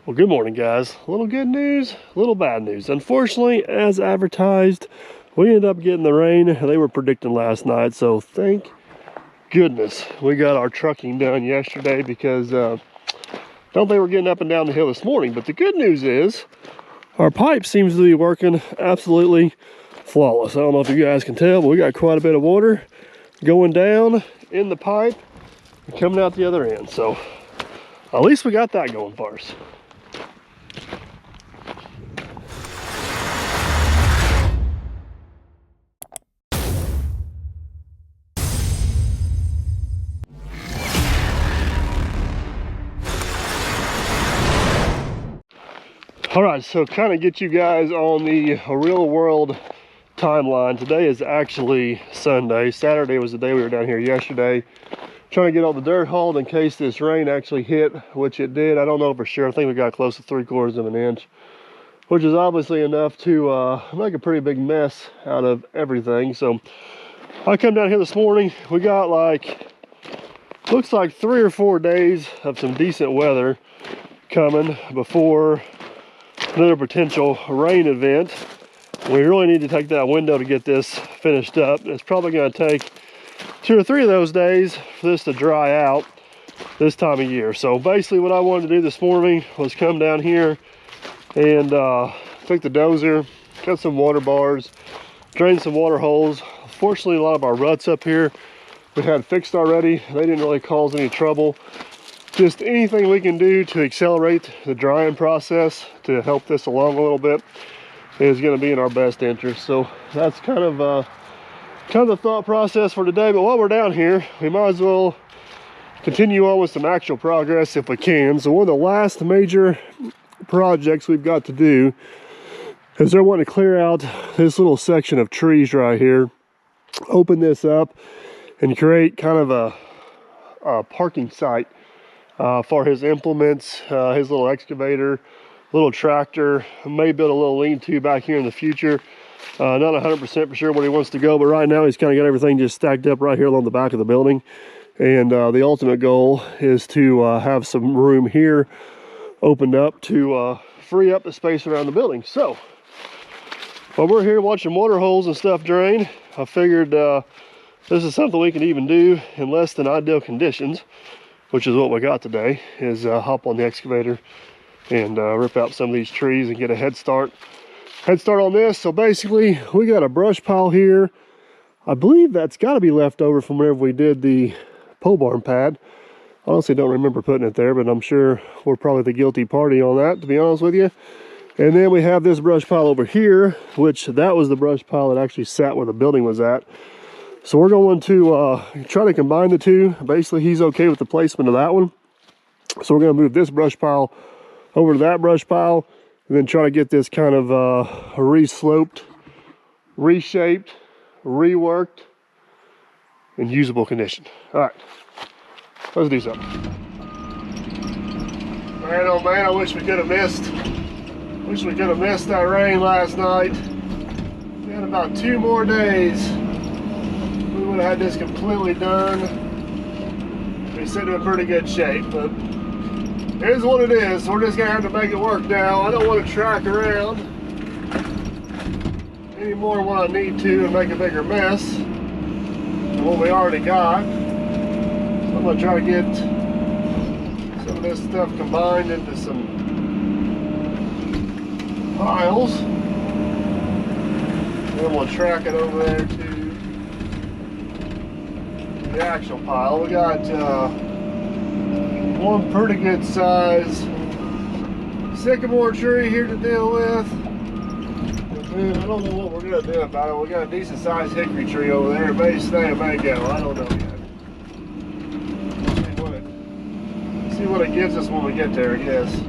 Well, good morning, guys. A little good news, a little bad news. Unfortunately, as advertised, we ended up getting the rain they were predicting last night. So thank goodness we got our trucking done yesterday, because don't think we're getting up and down the hill this morning. But the good news is our pipe seems to be working absolutely flawless. I don't know if you guys can tell, but we got quite a bit of water going down in the pipe and coming out the other end. So at least we got that going for us. All right, so kind of get you guys on the real world timeline. Today is actually Sunday. Saturday was the day we were down here yesterday, trying to get all the dirt hauled in case this rain actually hit, which it did. I don't know for sure. I think we got close to 3/4 of an inch, which is obviously enough to make a pretty big mess out of everything. So I come down here this morning. We got looks like 3 or 4 days of some decent weather coming before another potential rain event. We really need to take that window to get this finished up. It's probably going to take 2 or 3 of those days for this to dry out this time of year. So basically what I wanted to do this morning was come down here and take the dozer, cut some water bars, drain some water holes. Fortunately, a lot of our ruts up here we had fixed already. They didn't really cause any trouble. Just anything we can do to accelerate the drying process to help this along a little bit is going to be in our best interest. So that's kind of the thought process for today. But while we're down here, we might as well continue on with some actual progress if we can. So one of the last major projects we've got to do is they're wanting to clear out this little section of trees right here, open this up, and create kind of a parking site for his implements, his little excavator, little tractor. May build a little lean-to back here in the future. Not 100% for sure where he wants to go, but right now he's kind of got everything just stacked up right here along the back of the building. And the ultimate goal is to have some room here opened up to free up the space around the building. So while we're here watching water holes and stuff drain, I figured this is something we can even do in less than ideal conditions, which is what we got today, is hop on the excavator and rip out some of these trees and get a head start on this. So basically we got a brush pile here. I believe that's got to be left over from whenever we did the pole barn pad. I honestly don't remember putting it there, but I'm sure we're probably the guilty party on that, to be honest with you. And then we have this brush pile over here, which that was the brush pile that actually sat where the building was at. So we're going to try to combine the two. Basically, he's okay with the placement of that one. So we're going to move this brush pile over to that brush pile, and then try to get this kind of re-sloped, reshaped, reworked, in usable condition. All right, let's do something. Man, oh man, I wish we could have missed that rain last night. We had about 2 more days. We would have had this completely done. We're sitting in pretty good shape, but it is what it is. We're just gonna have to make it work now. I don't want to track around any more than what I need to and make a bigger mess than what we already got. So I'm gonna try to get some of this stuff combined into some piles. Then we'll track it over there to the actual pile. We got one pretty good size sycamore tree here to deal with. And I don't know what we're gonna do about it. We got a decent sized hickory tree over there. It may stay, it may go. I don't know yet. We'll see what it gives us when we get there, I guess.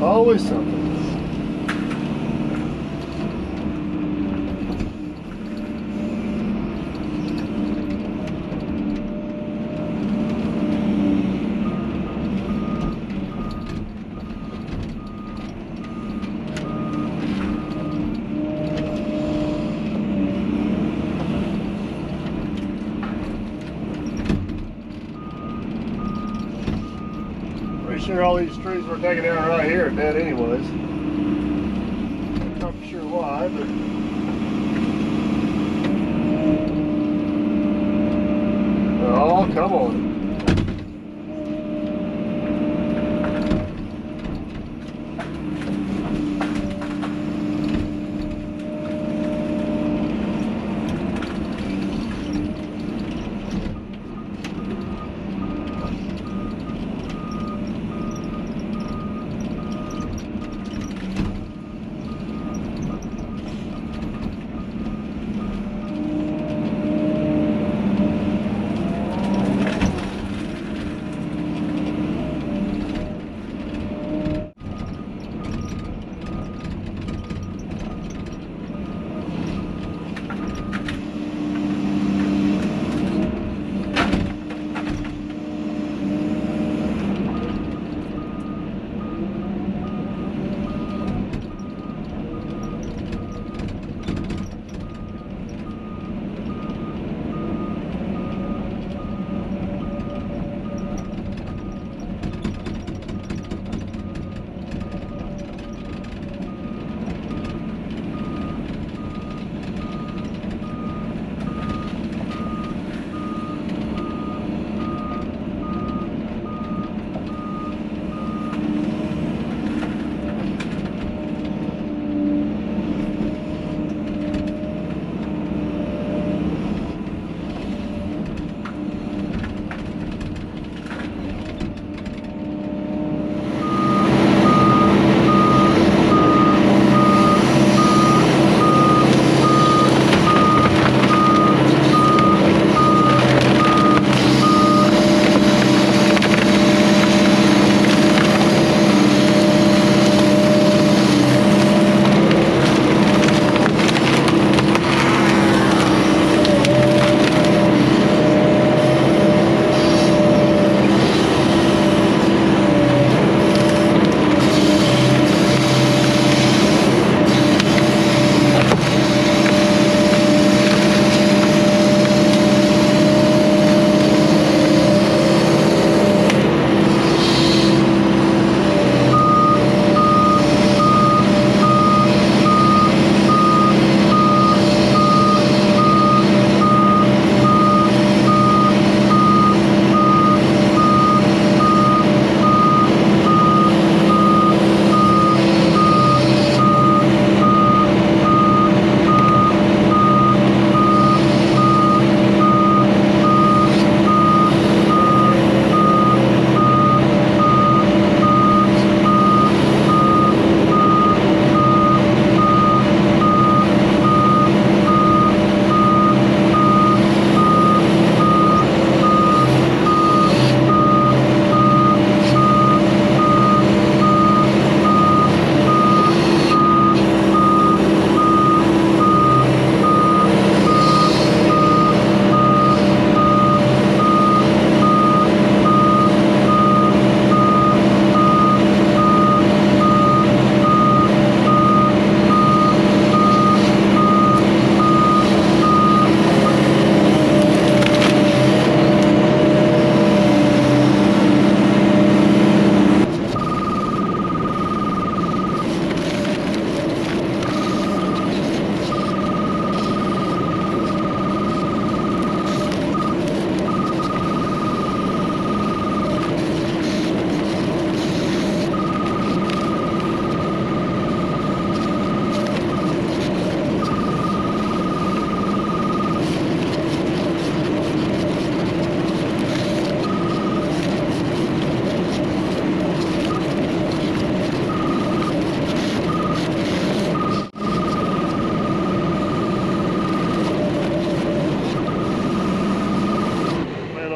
Always something. Pretty sure all these trees we're taking out right here are dead anyways. Not sure why, but oh, come on.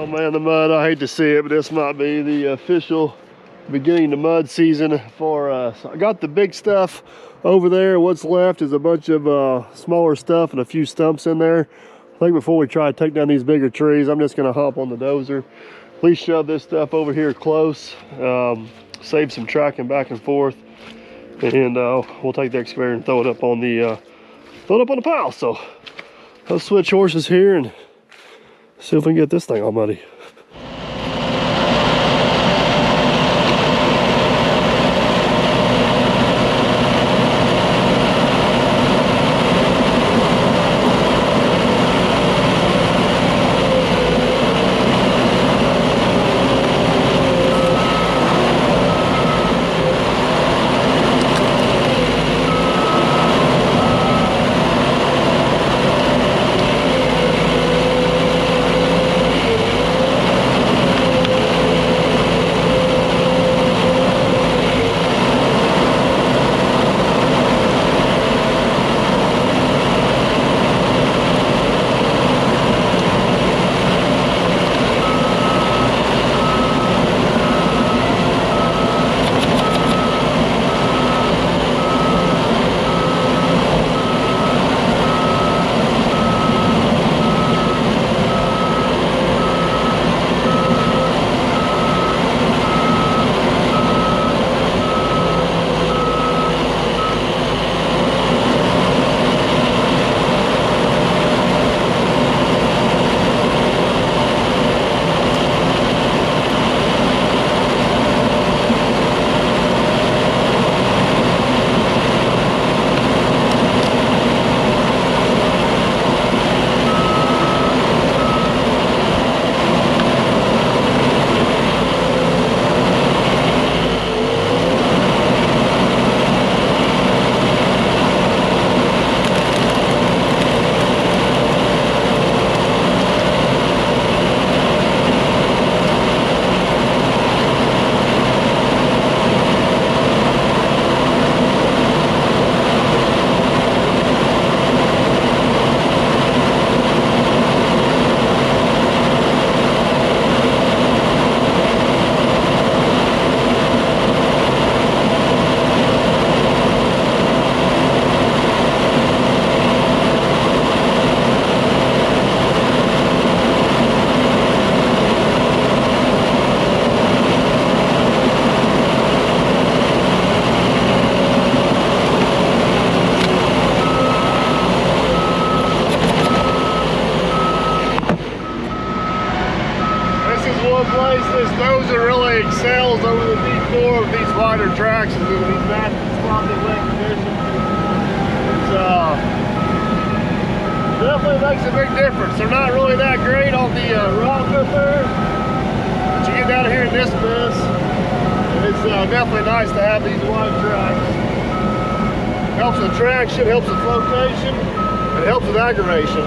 Man, the mud, I hate to see it, but this might be the official beginning the mud season for us. I got the big stuff over there. What's left is a bunch of smaller stuff and a few stumps in there. I think before we try to take down these bigger trees, I'm just gonna hop on the dozer. At least shove this stuff over here close, save some tracking back and forth, and we'll take the excavator and throw it up on the pile. So let's switch horses here and see if we can get this thing all muddy. This dozer really excels over the D4 of these wider tracks and these massive sloppy wet conditions. It definitely makes a big difference. They're not really that great on the rock up there, but you get down here in this mess, and it's definitely nice to have these wide tracks. Helps with traction, helps with flotation, and it helps with aggravation.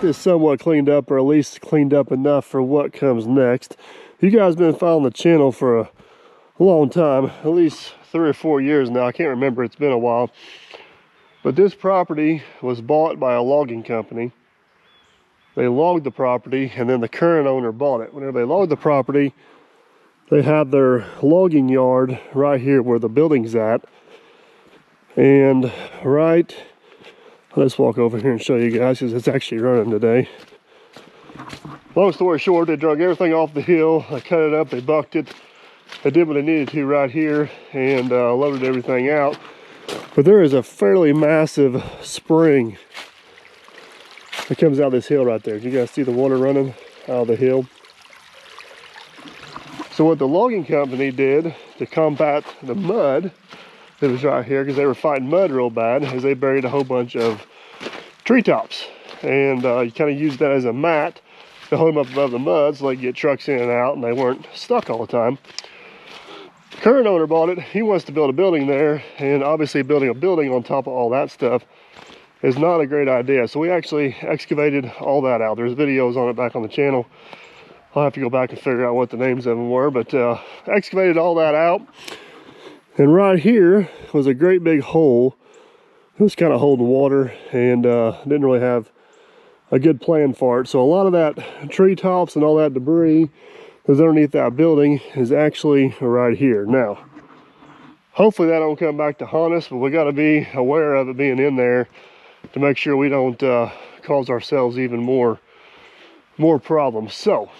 this somewhat cleaned up, or at least cleaned up enough for what comes next. You guys been following the channel for a long time, at least 3 or 4 years now. I can't remember, it's been a while. But this property was bought by a logging company. They logged the property, and then the current owner bought it. Whenever they logged the property, they had their logging yard right here where the building's at. And right, let's walk over here and show you guys, because it's actually running today. Long story short, they drug everything off the hill, they cut it up, they bucked it, they did what they needed to right here, and loaded everything out. But there is a fairly massive spring that comes out this hill right there. You guys see the water running out of the hill? So what the logging company did to combat the mud that was right here, because they were fighting mud real bad, is they buried a whole bunch of treetops. And you kind of used that as a mat to hold them up above the mud so they could get trucks in and out and they weren't stuck all the time. Current owner bought it. He wants to build a building there, and obviously building a building on top of all that stuff is not a great idea. So we actually excavated all that out. There's videos on it back on the channel. I'll have to go back and figure out what the names of them were, but excavated all that out. And right here was a great big hole. It was kind of holding water, and didn't really have a good plan for it. So a lot of that treetops and all that debris that's underneath that building is actually right here. Now, hopefully that don't come back to haunt us, but we got to be aware of it being in there to make sure we don't cause ourselves even more problems. So,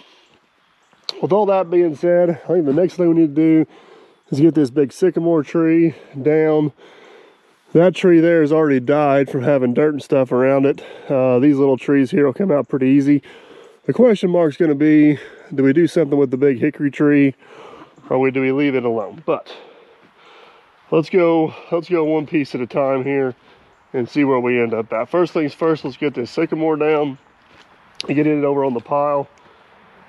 with all that being said, I think the next thing we need to do is get this big sycamore tree down. That tree there has already died from having dirt and stuff around it. These little trees here will come out pretty easy. The question mark is going to be, do we do something with the big hickory tree, or do we leave it alone? But let's go one piece at a time here and see where we end up at. First things first, let's get this sycamore down and get it over on the pile.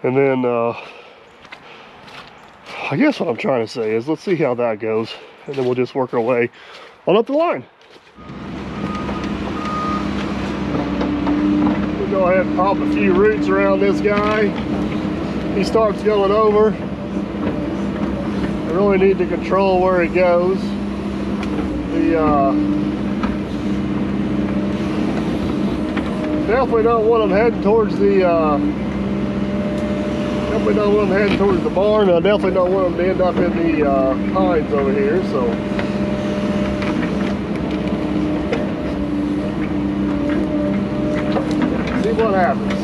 And then I guess what I'm trying to say is let's see how that goes, and then we'll just work our way on up the line. We'll go ahead and pop a few roots around this guy. He starts going over. I really need to control where he goes. Definitely don't want him heading towards the barn. I definitely don't want him to end up in the pines over here. So see what happens.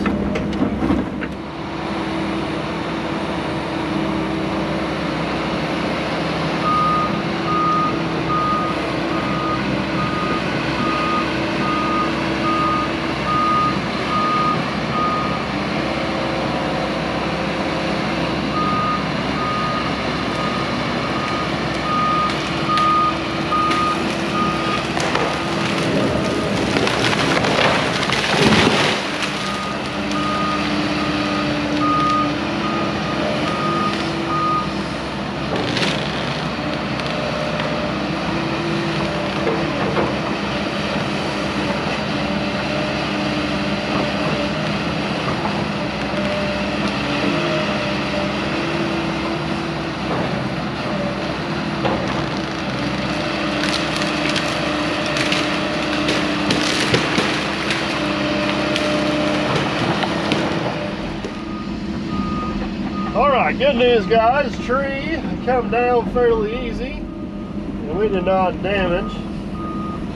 Alright, good news guys, tree come down fairly easy, and we did not damage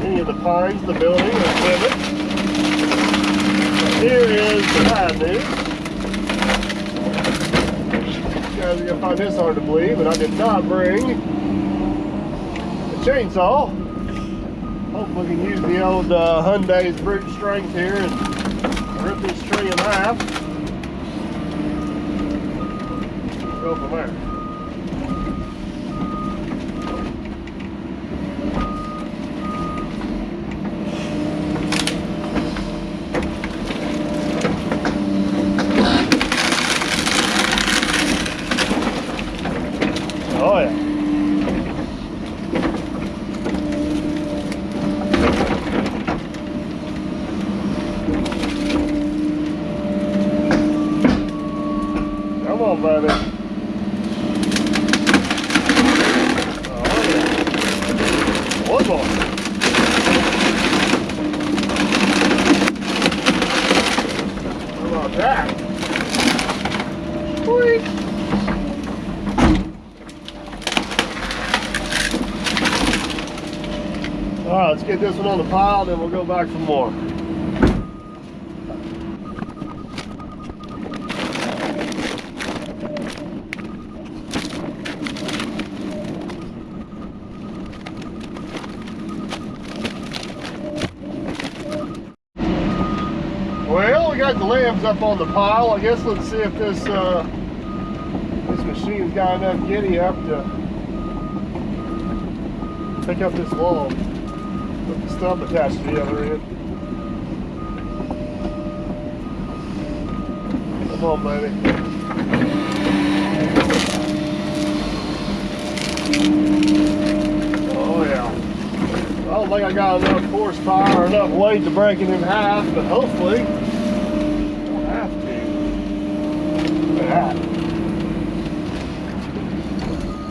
any of the pines, the building, or equipment. Here is the bad news. You guys are going to find this hard to believe, but I did not bring a chainsaw. Hopefully we can use the old Hyundai's brute strength here and rip this tree in half. Go from there. Oh yeah. Come on. How about that? Sweet. All right, let's get this one on the pile, then we'll go back for more. Well, we got the lambs up on the pile. I guess let's see if this this machine's got enough giddy up to pick up this log with the stump attached to the other end. Come on, baby. Oh yeah. I don't think I got enough horsepower or enough weight to break it in half, but hopefully we'll have to. Look at that.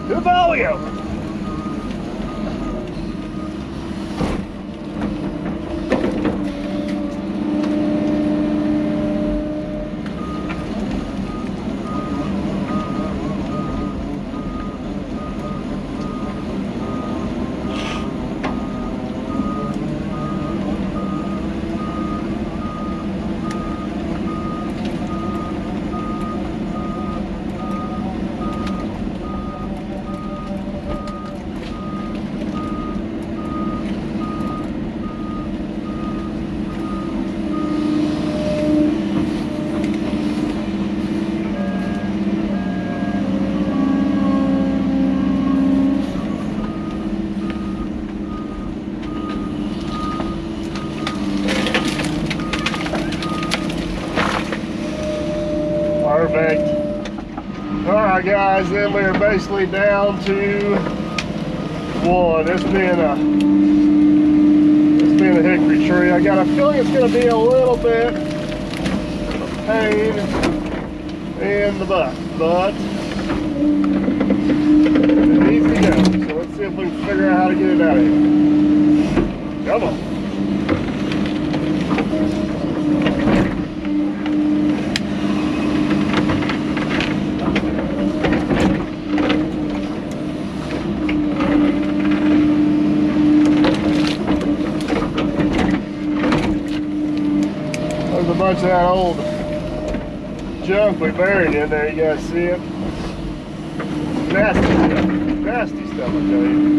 Good volume. Perfect. All right, guys, then we're basically down to one. This being a hickory tree. I got a feeling it's going to be a little bit of pain in the butt, but it needs to go. So let's see if we can figure out how to get it out of here. Come on. There's a bunch of that old junk we buried in there. You guys see it? Nasty stuff. Nasty stuff, I tell you.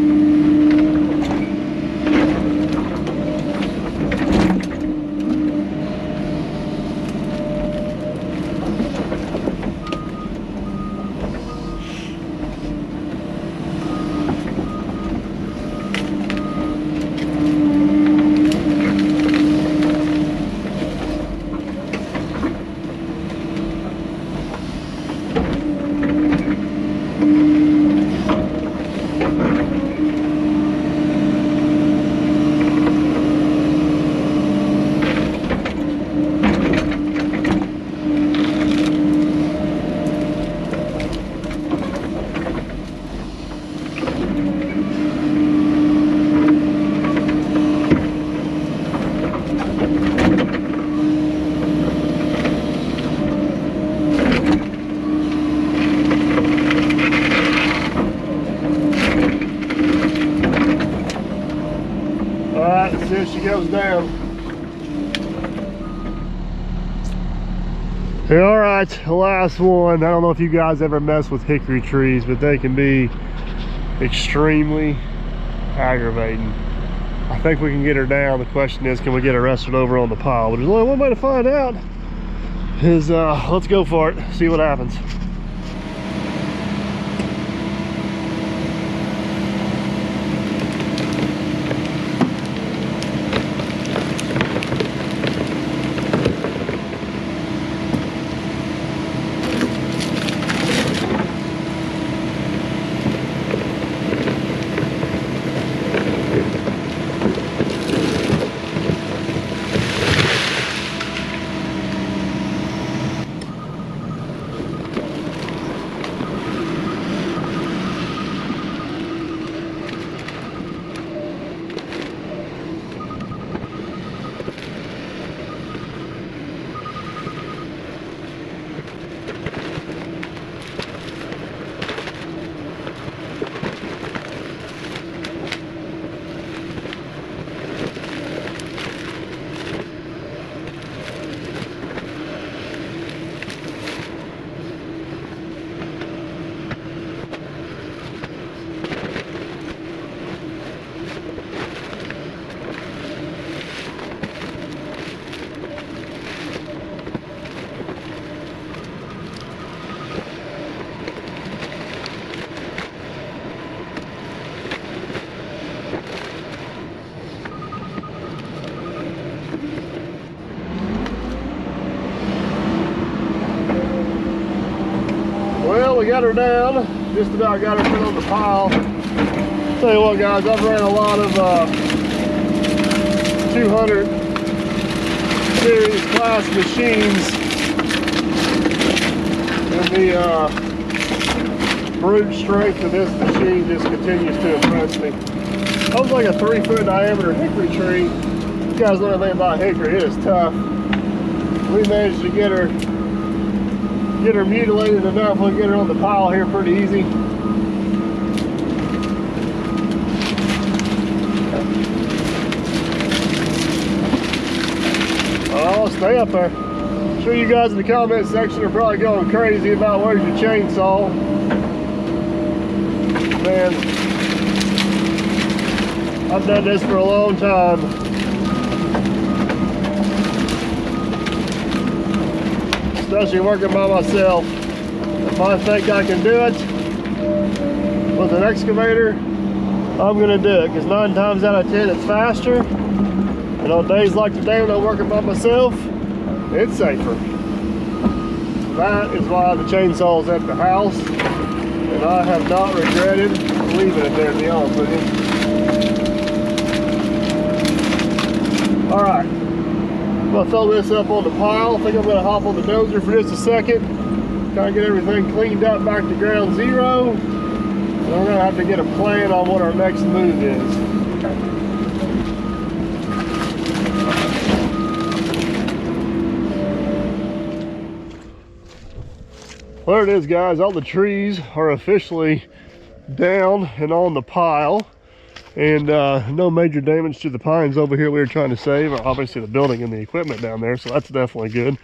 Alright, let's see if she goes down. Alright, the last one. I don't know if you guys ever mess with hickory trees, but they can be extremely aggravating. I think we can get her down. The question is, can we get her rested over on the pile? But there's only one way to find out. Is let's go for it, see what happens. got her down. Just about got her put on the pile. Tell you what, guys, I've ran a lot of 200 series class machines, and the brute strength of this machine just continues to impress me. That was like a 3-foot diameter hickory tree. You guys know anything about hickory, it is tough. We managed to get her mutilated enough. We'll get her on the pile here pretty easy. Oh, stay up there. I'm sure you guys in the comment section are probably going crazy about where's your chainsaw. Man, I've done this for a long time. Especially working by myself. If I think I can do it with an excavator, I'm gonna do it, because 9 times out of 10 it's faster, and on days like today when I'm working by myself, it's safer. That is why the chainsaw's at the house, and I have not regretted leaving it there, to be honest with you. All right. I'm gonna throw this up on the pile. I think I'm gonna hop on the dozer for just a second, kind of get everything cleaned up back to ground zero, and we're gonna have to get a plan on what our next move is. Well, there it is, guys. All the trees are officially down and on the pile. And no major damage to the pines over here we were trying to save, or obviously the building and the equipment down there, so that's definitely good.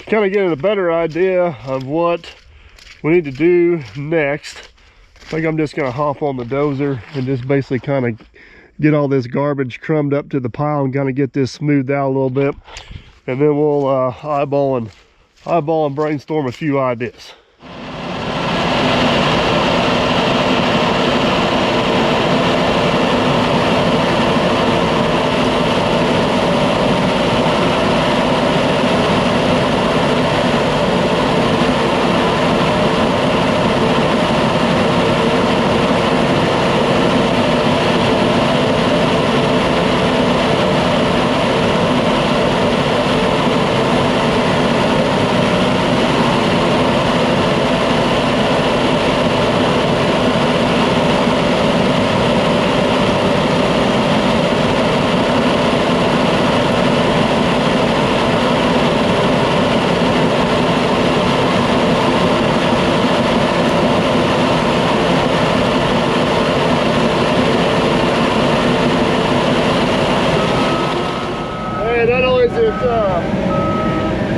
Kind of getting a better idea of what we need to do next. I think I'm just going to hop on the dozer and just basically kind of get all this garbage crumbed up to the pile and kind of get this smoothed out a little bit. And then we'll eyeball and brainstorm a few ideas.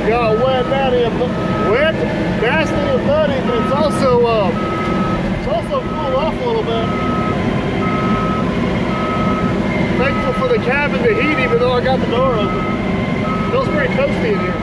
Got wet, nasty and muddy, but it's also cooled off a little bit. Thankful for the cabin to heat even though I got the door open. Feels pretty toasty in here.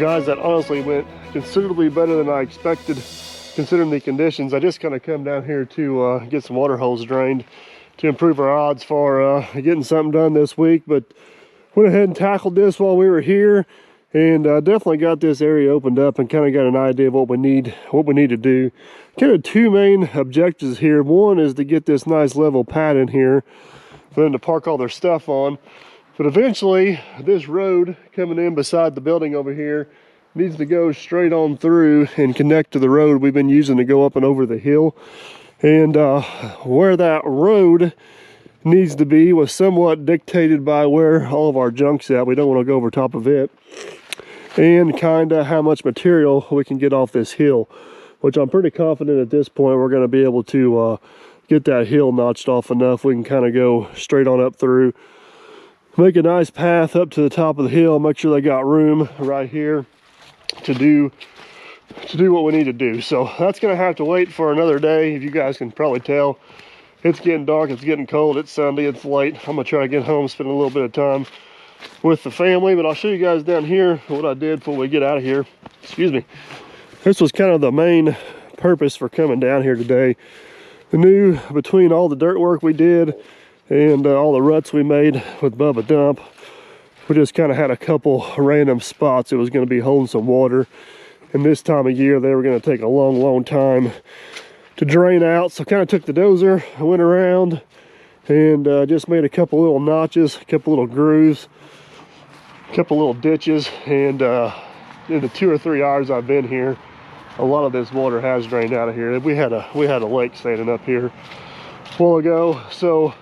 guys, that honestly went considerably better than I expected considering the conditions. I just kind of come down here to get some water holes drained to improve our odds for getting something done this week, but went ahead and tackled this while we were here, and definitely got this area opened up and kind of got an idea of what we need to do. Kind of two main objectives here. One is to get this nice level pad in here for them to park all their stuff on, but eventually this road coming in beside the building over here needs to go straight on through and connect to the road we've been using to go up and over the hill. And where that road needs to be was somewhat dictated by where all of our junk's at. We don't want to go over top of it, and kind of how much material we can get off this hill, which I'm pretty confident at this point we're going to be able to get that hill notched off enough we can kind of go straight on up through, make a nice path up to the top of the hill, make sure they got room right here to do what we need to do. So that's gonna have to wait for another day. If you guys can probably tell, it's getting dark, it's getting cold, it's Sunday, it's late. I'm gonna try to get home, spend a little bit of time with the family, but I'll show you guys down here what I did before we get out of here. Excuse me. This was kind of the main purpose for coming down here today. The new, between all the dirt work we did and all the ruts we made with Bubba Dump, we just kind of had a couple random spots it was going to be holding some water, and this time of year they were going to take a long time to drain out. So kind of took the dozer, I went around and just made a couple little notches, a couple little grooves, a couple little ditches, and in the 2 or 3 hours I've been here, a lot of this water has drained out of here. We had a lake standing up here a while ago, so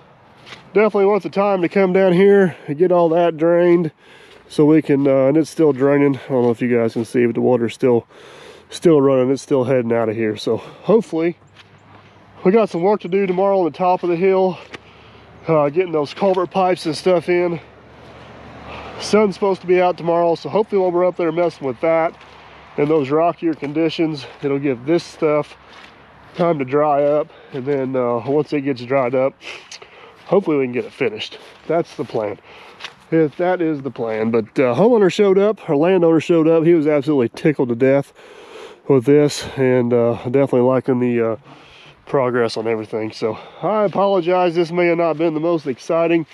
definitely want the time to come down here and get all that drained so we can, and it's still draining. I don't know if you guys can see, but the water's still running. It's still heading out of here. So hopefully we got some work to do tomorrow on the top of the hill, getting those culvert pipes and stuff in. Sun's supposed to be out tomorrow, so hopefully while we're up there messing with that and those rockier conditions, it'll give this stuff time to dry up, and then once it gets dried up, hopefully we can get it finished. That's the plan. If that is the plan. But homeowner showed up, our landowner showed up. He was absolutely tickled to death with this, and definitely liking the progress on everything. So I apologize, this may have not been the most exciting,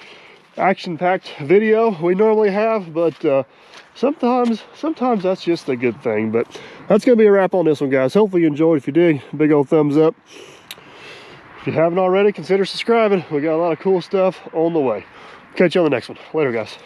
action-packed video we normally have, but sometimes that's just a good thing. But that's gonna be a wrap on this one, guys. Hopefully you enjoyed. If you did, big old thumbs up. If you haven't already, consider subscribing. We got a lot of cool stuff on the way. Catch you on the next one. Later, guys.